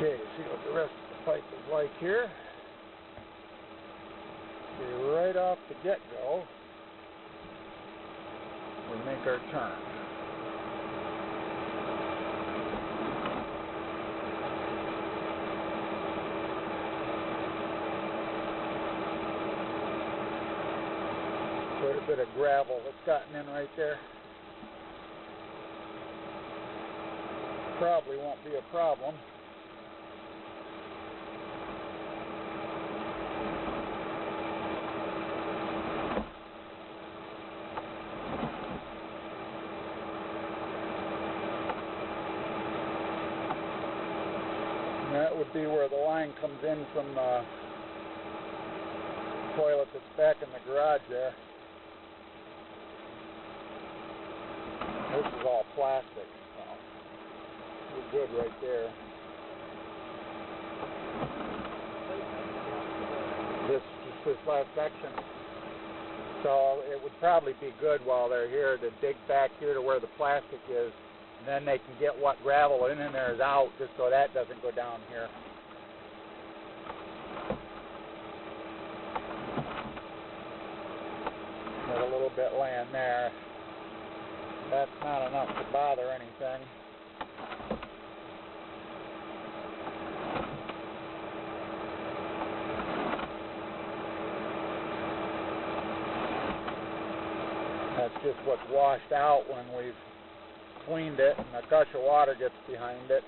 Okay, see what the rest of the pipe is like here. Okay, right off the get-go, we make our turn. Quite a bit of gravel that's gotten in right there. Probably won't be a problem. And that would be where the line comes in from the toilet that's back in the garage there. This is all plastic, so we're good right there. This last section. So it would probably be good while they're here to dig back here to where the plastic is, and then they can get what gravel in there is out, just so that doesn't go down here. There's a little bit laying there. That's not enough to bother anything. That's just what's washed out when we've cleaned it, and a gush of water gets behind it.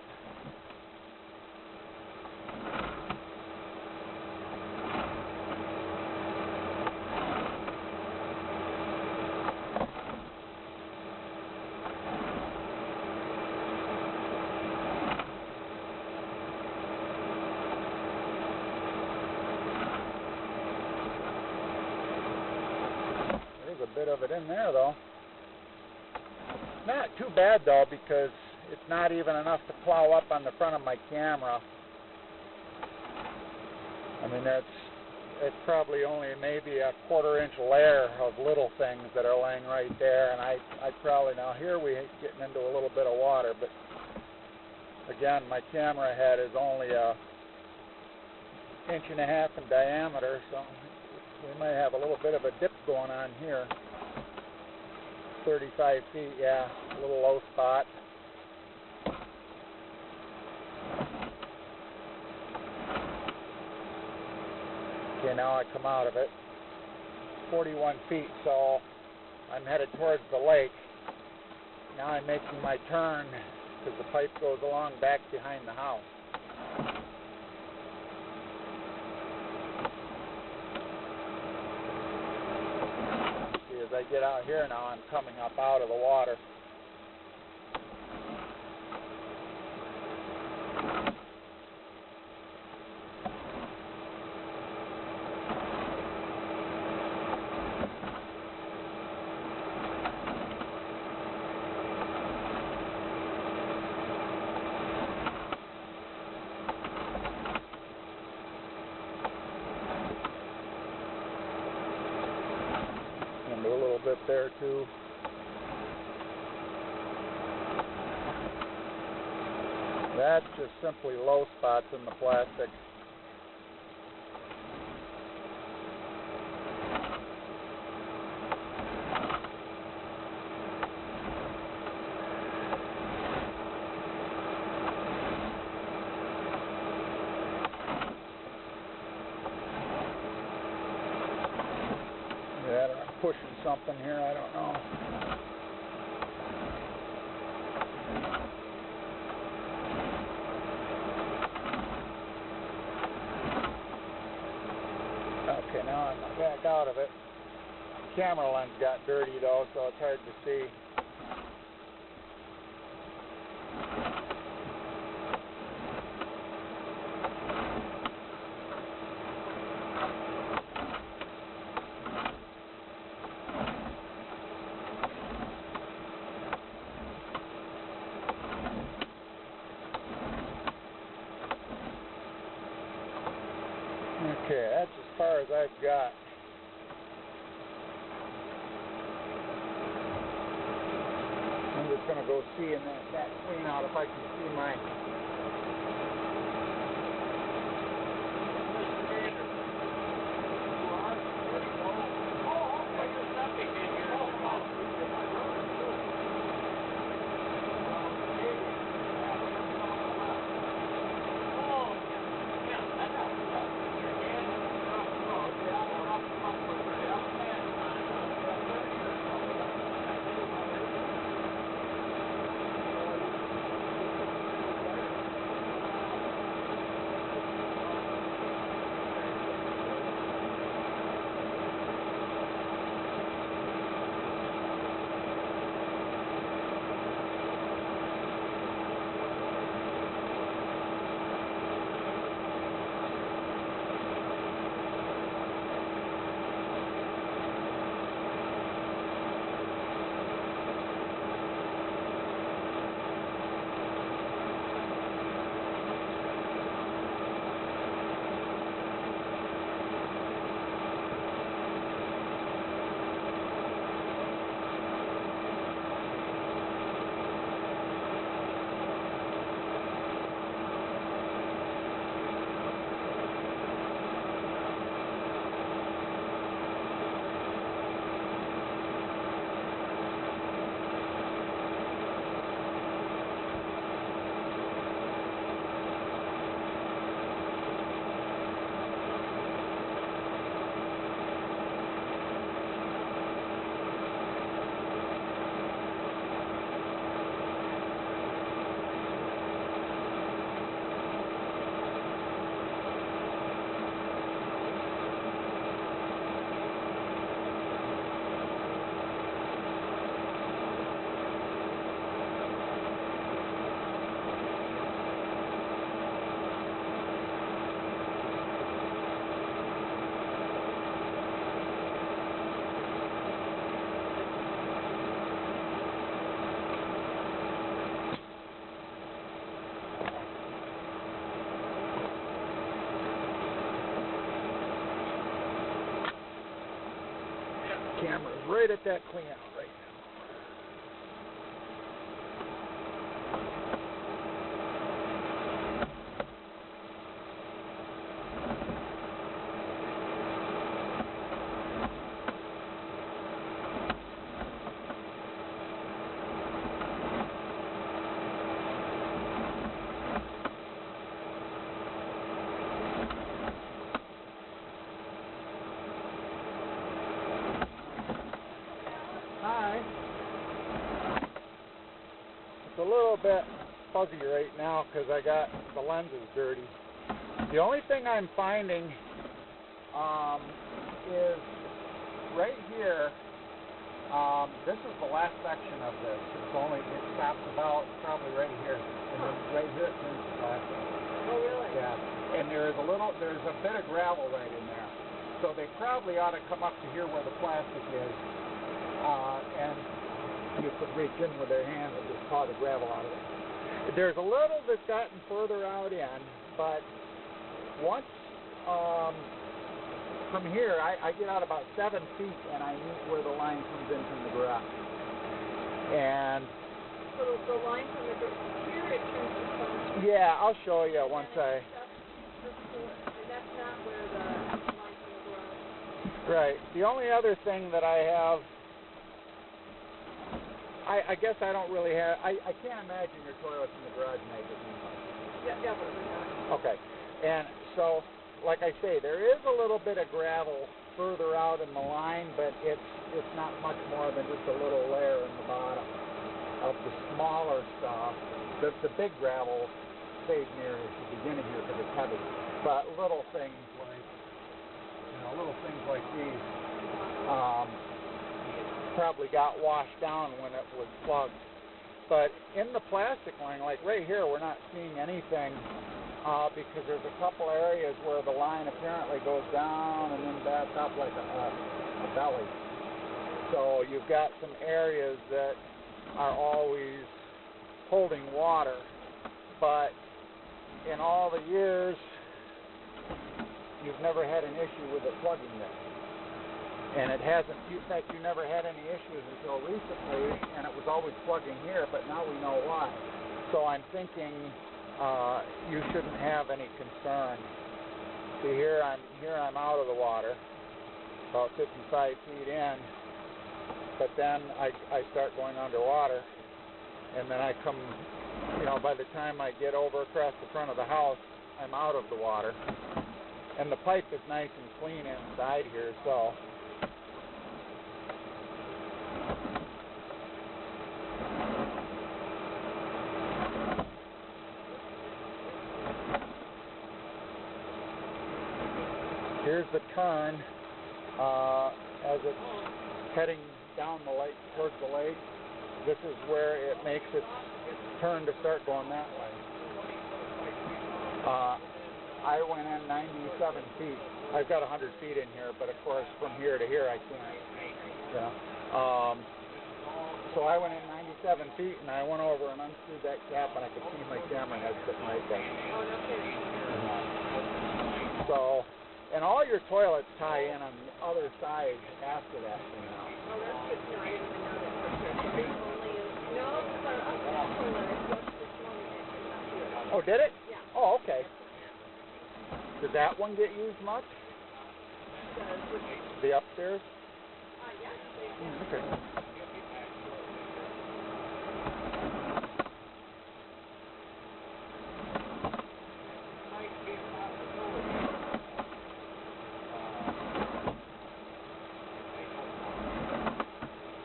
There's a bit of it in there, though. Not too bad, though, because it's not even enough to plow up on the front of my camera. I mean, it's probably only maybe a quarter-inch layer of little things that are laying right there, and I probably, now here we're getting into a little bit of water, but again, my camera head is only a 1.5 inches in diameter, so we might have a little bit of a dip going on here. 35 feet, yeah, a little low spot. Okay, now I come out of it. 41 feet, so I'm headed towards the lake. Now I'm making my turn because the pipe goes along back behind the house. As I get out here now, I'm coming up out of the water. A little bit there too. That's just simply low spots in the plastic. Yeah, I'm pushing something here, I don't know. Okay, now I'm back out of it. The camera lens got dirty though, so it's hard to see. Okay, that's as far as I've got. I'm just going to go see in that cleanout if I can see my right at that cleanout right now. Hi. It's a little bit fuzzy right now because I got the lenses dirty. The only thing I'm finding is right here. This is the last section of this. It stops about probably right here, and then right here it turns to plastic. Oh, really? Yeah. And there's a bit of gravel right in there, so they probably ought to come up to here where the plastic is. And you could reach in with their hands and just paw the gravel out of it. There's a little that's gotten further out in, but once from here, I get out about 7 feet and I meet where the line comes in from the garage. And so the line from the garage here, it turns to stone. Yeah, I'll show you once I. And that's not where the line from the garage. Right. The only other thing that I have. I guess I don't really have. I can't imagine your toilets in the garage make it much. Yeah, definitely not. Okay. And so, like I say, there is a little bit of gravel further out in the line, but it's not much more than just a little layer in the bottom of the smaller stuff. The big gravel stays near the beginning here because it's heavy. But little things like these. Probably got washed down when it was plugged. But in the plastic line, like right here, we're not seeing anything because there's a couple areas where the line apparently goes down and then back up like a belly. So you've got some areas that are always holding water. But in all the years, you've never had an issue with it plugging there. And it hasn't, in fact, you never had any issues until recently, and it was always plugging here, but now we know why. So I'm thinking you shouldn't have any concern. See, here I'm out of the water, about 55 feet in, but then I start going underwater, and then I come, by the time I get over across the front of the house, I'm out of the water. And the pipe is nice and clean inside here, so. Here's the turn as it's heading down the lake, towards the lake. This is where it makes its turn to start going that way. I went in 97 feet. I've got 100 feet in here, but of course from here to here I can't. So I went in 97 feet and I went over and unscrewed that cap and I could see my camera head sitting right there. Oh, no kidding. So. And all your toilets tie in on the other side after that thing now. Oh, that's good to know. I didn't even know that for sure. So they only no, but I got toilet. I flushed this morning and it came out here. Oh, did it? Yeah. Oh, okay. Did that one get used much? The upstairs? Yeah. Okay.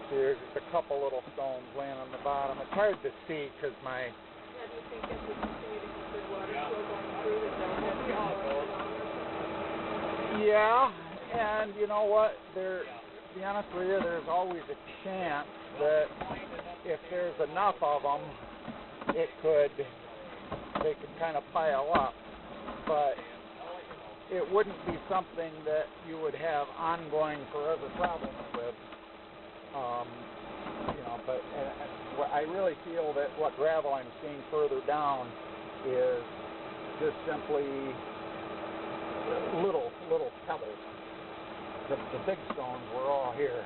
There's just a couple little stones laying on the bottom. It's hard to see because my. Yeah, do you think if we continue to get good water flow going through that they'll get the all along? Yeah, and you know what? To be honest with you, there's always a chance that if there's enough of them, they could kind of pile up. But it wouldn't be something that you would have ongoing forever problems with. But I really feel that what gravel I'm seeing further down is just simply little pebbles. The big stones were all here.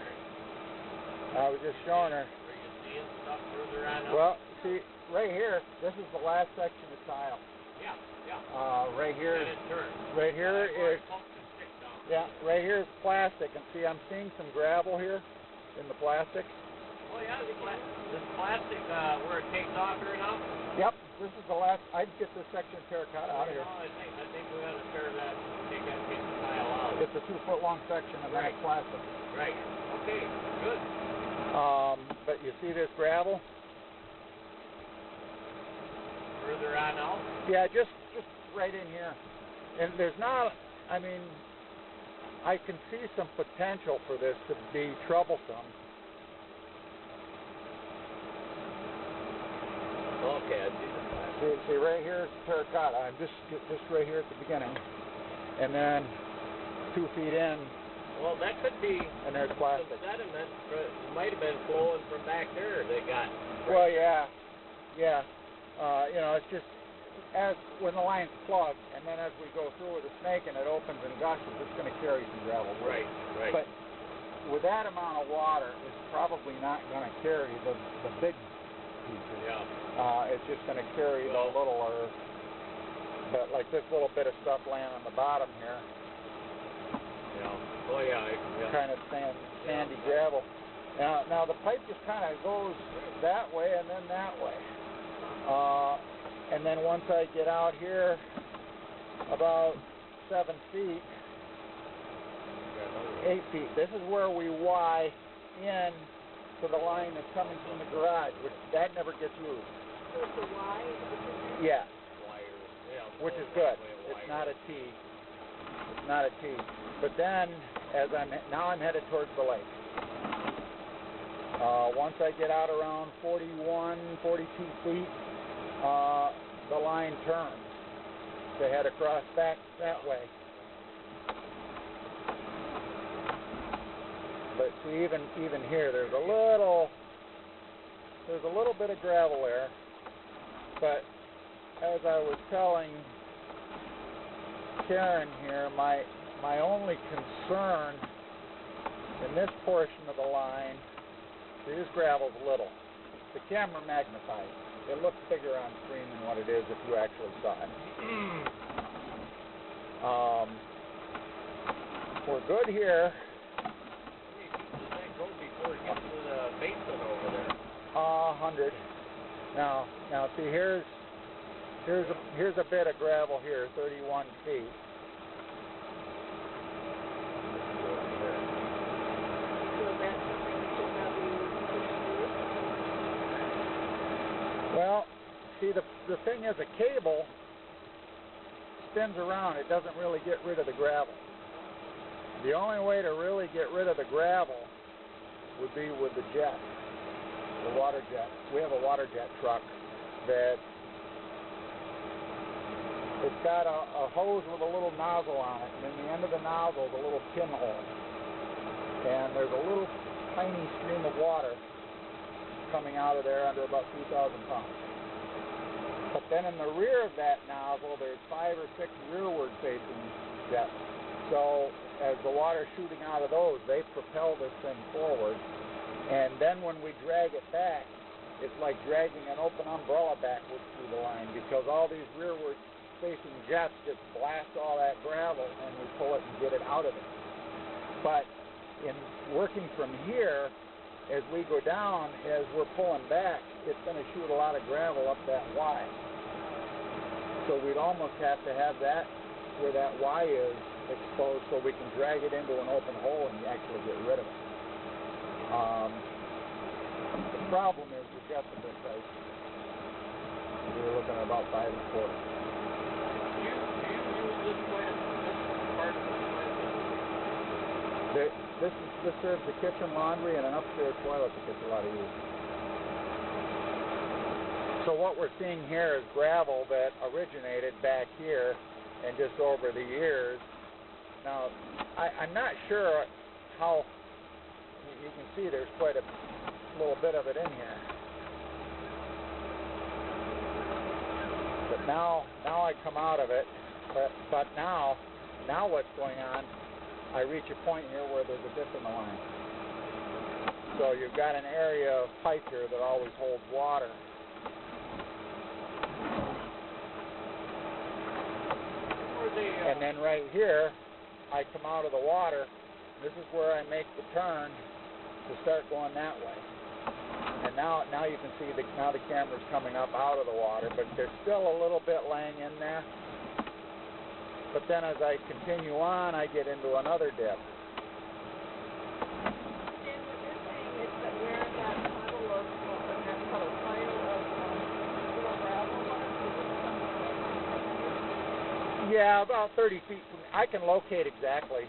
I was just showing her. Are you seeing stuff further on up? Well, see, right here, this is the last section of tile. Yeah, yeah. Right here, And it turns. right here is, Pump the stick down. yeah, right here is plastic, and see, I'm seeing some gravel here in the plastic. Oh yeah, this plastic where it takes off here now. Yep, this is the last. I'd get this section of terracotta out of here. I think we ought to tear that, take that piece of tile out. It's a 2-foot long section, and then it's plastic. Right. Okay. Good. But you see this gravel? Further on out. Yeah, just right in here. And there's not. I mean, I can see some potential for this to be troublesome. Okay, I see the plastic. See right here is terracotta. I'm just right here at the beginning, and then 2 feet in. Well, that could be And there's plastic. some sediment. It might have been flowing from back there. They got. Well, yeah. It's just as when the line's plugged, and then as we go through with the snake and it opens and gushes, it's going to carry some gravel. Right. But with that amount of water, it's probably not going to carry the big pieces. Yeah. It's just going to carry the littler. But like this little bit of stuff laying on the bottom here. Yeah. Oh yeah. Kind of sandy gravel. Now the pipe just kind of goes that way and then that way. And then once I get out here about 7 feet, 8 feet, this is where we Y in to the line that's coming from the garage, which that never gets used. So it's a Y? Yeah, Wire. Yeah. which is good. It's not a T. It's not a T. But then, now I'm headed towards the lake. Once I get out around 41, 42 feet, the line turns to head across back that way. But see, even here, there's a little bit of gravel there. But as I was telling Karen here, my only concern in this portion of the line, see, this gravel's little. The camera magnifies. It looks bigger on screen than what it is if you actually saw it. We're good here. Does that go before it gets to the basin over there? 100. Now see, here's a bit of gravel here, 31 feet. So that's something you should probably push through? Well, see, the thing is, a cable spins around. It doesn't really get rid of the gravel. The only way to really get rid of the gravel would be with the jet, the water jet. We have a water jet truck that it's got a hose with a little nozzle on it, and in the end of the nozzle is a little pinhole. And there's a little tiny stream of water coming out of there under about 2,000 pounds. But then in the rear of that nozzle, there's 5 or 6 rearward facing jets. So as the water's shooting out of those, they propel this thing forward. And then when we drag it back, it's like dragging an open umbrella backwards through the line, because all these rearward facing jets just blast all that gravel and we pull it and get it out of it. But in working from here, as we go down, as we're pulling back, it's going to shoot a lot of gravel up that Y. So we'd almost have to have that where that Y is exposed so we can drag it into an open hole and actually get rid of it. The problem is the jets are a bit pricey. We're looking at about 5 1/4. Do you use this plant, this part of the plant? This serves the kitchen, laundry, and an upstairs toilet that gets a lot of use. So what we're seeing here is gravel that originated back here and just over the years. Now, I'm not sure how, you can see there's quite a little bit of it in here. But now I come out of it, but now what's going on, I reach a point here where there's a dip in the line. So you've got an area of pipe here that always holds water. And then right here, I come out of the water. This is where I make the turn to start going that way. And now you can see now the camera's coming up out of the water, but there's still a little bit laying in there. But then as I continue on, I get into another dip. Dan, what you're saying is that where that puddle of, that puddle, pile of little gravel was, Yeah, about 30 feet from me. I can locate exactly.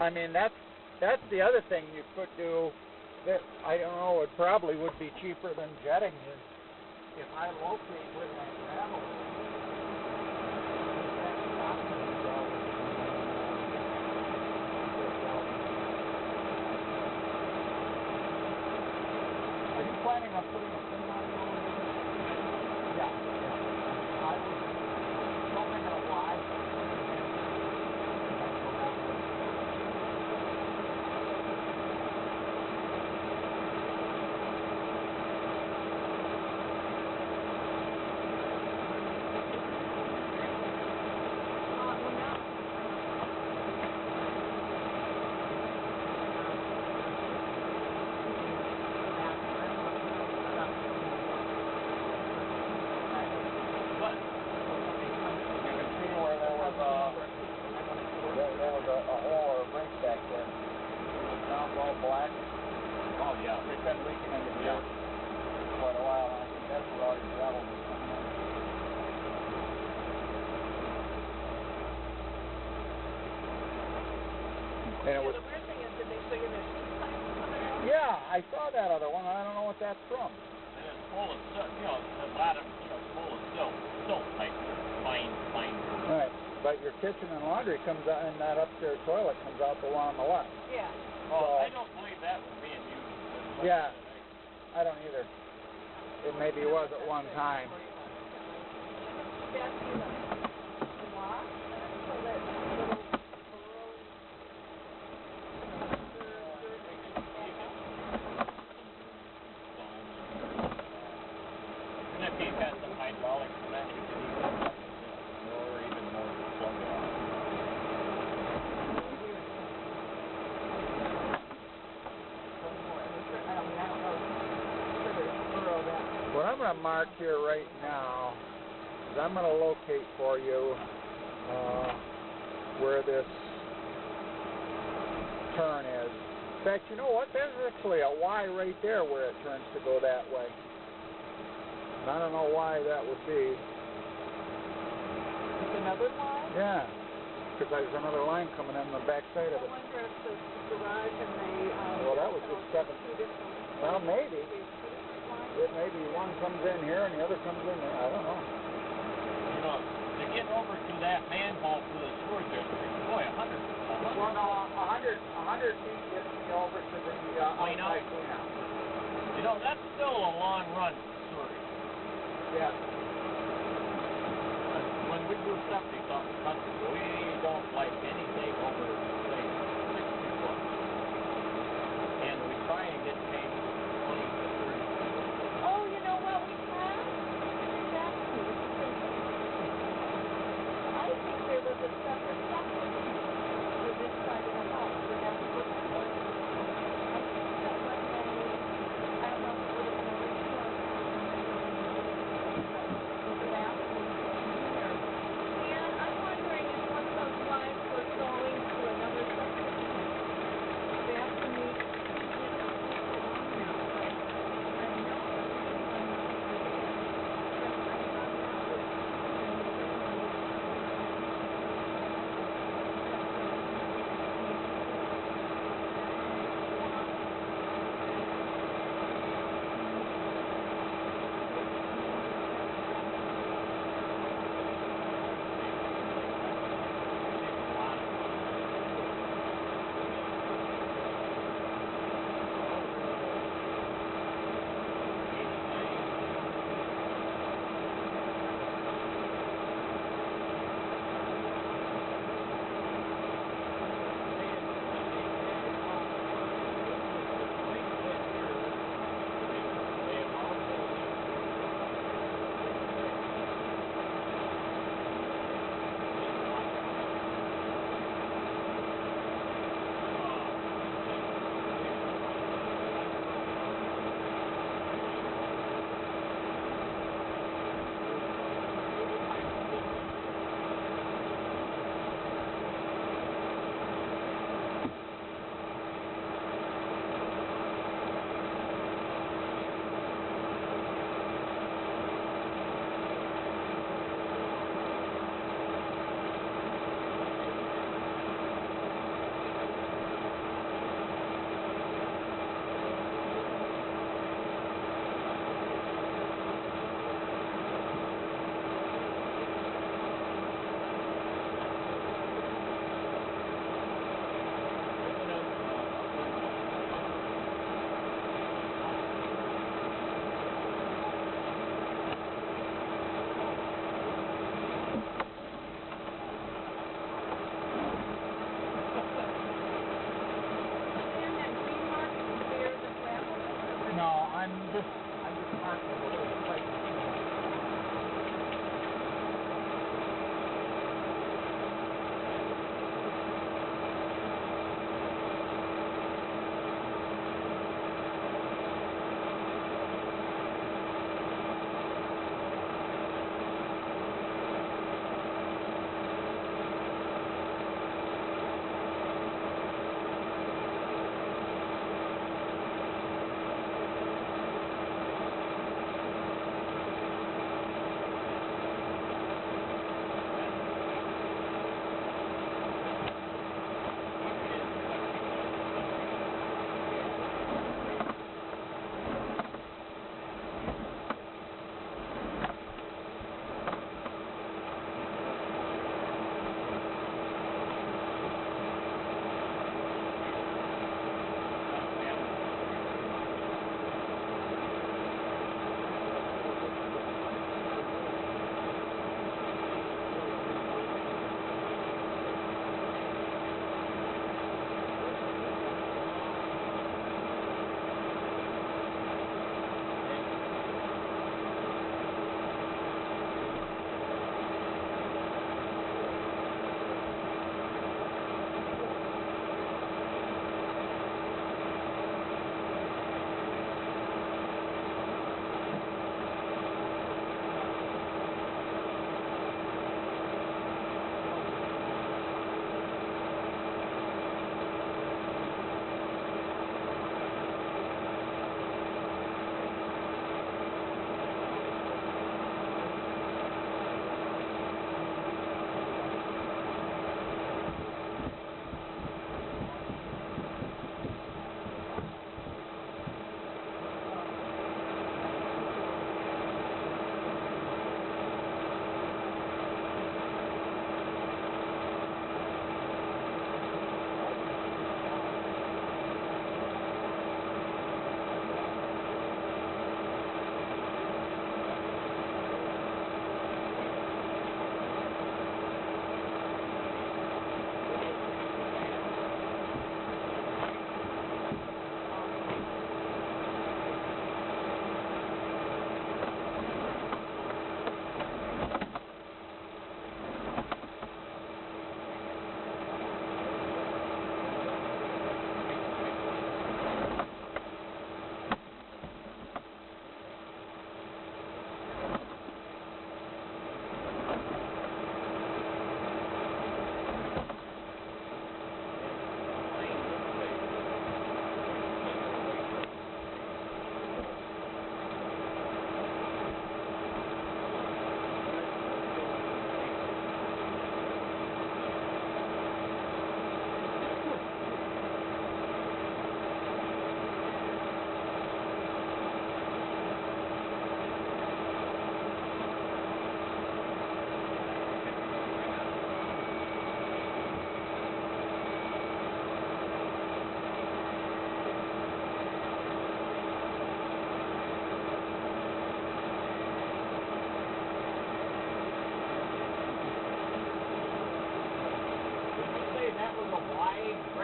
I mean, that's the other thing you could do that I don't know, it probably would be cheaper than jetting is if I locate where that gravel is. Are you planning on putting a cleanout over here? Yeah. I was hoping a why. Black. Oh, yeah. It's been leaking in the dirt for quite a while. I think that's where all your gravel was coming up. And it was. the weird thing is that they figure there's two pipes coming out. Yeah, I saw that other one. I don't know what that's from. And it's full of silt, a lot of, full of silt pipe. Fine. Right. But your kitchen and laundry comes out, and that upstairs toilet comes out the one on the left. Yeah. Oh, I don't believe that was being used. Yeah. I don't either. It maybe was at one time. That's the block, so that little And if you've got some hydraulics for that, you could even or even more plug it off. What I'm going to mark here right now is I'm going to locate for you where this turn is. In fact, you know what? There's actually a Y right there where it turns to go that way. And I don't know why that would be. another line? Yeah, because there's another line coming in the back side of I it. wonder if the garage and the Well, that was just stepping. two different. Well, maybe. Two different lines. It maybe one comes in here and the other comes in there. I don't know. To get over to that manhole for the sewer district, boy, 100. Well, no, 100 feet gets me over to the outside cleanout. That's still a long run, sewer. Yeah. When we do septic on the country, we don't like anything over, say, 60 foot. And we try and get maybe 20 to 30. Oh, you know what we have? Exactly. I think there was a separate septic for this side of the house. We have to look at one. I think that one had, I don't know if it would have been a original bathroom in there. And I'm wondering if one of those lines were so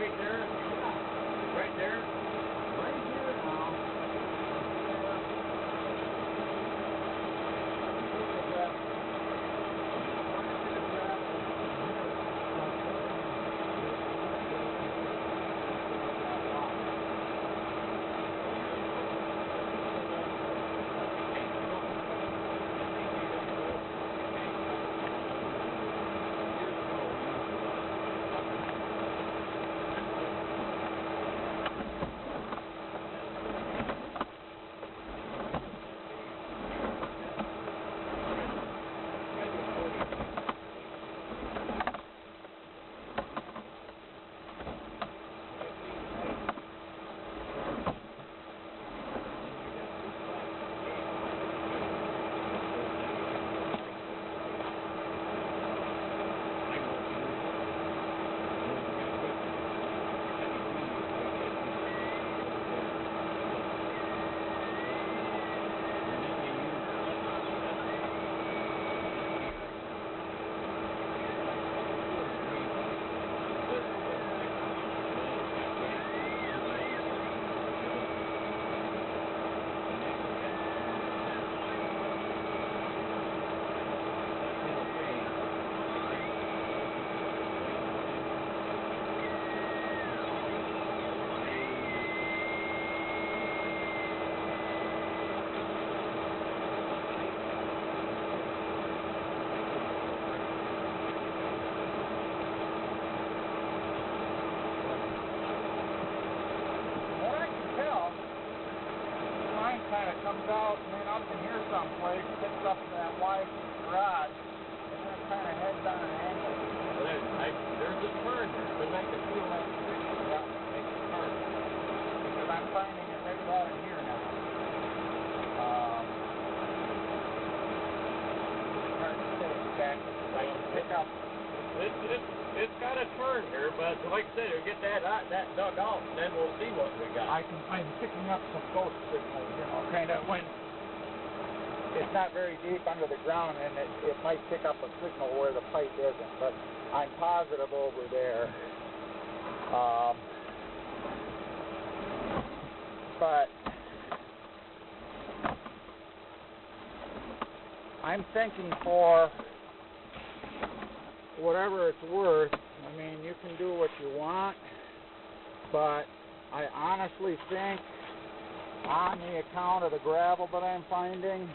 right there? Right there? Right here now. Kind of comes out and then up in here someplace, picks up in that wide garage, and then kind of heads on an angle. Well, there's a turn there, because I can feel that friction. Yeah. Makes a turn. Because I'm finding it right about in here now. It's hard to say exactly, because I can pick up. It's got a turn here, but like I said, we'll get that dug out, and then we'll see what we got. I'm picking up some ghost signals, you know, kind of when it's not very deep under the ground, and it might pick up a signal where the pipe isn't, but I'm positive over there. But I'm thinking for whatever it's worth, I mean, you can do what you want, but I honestly think on the account of the gravel that I'm finding,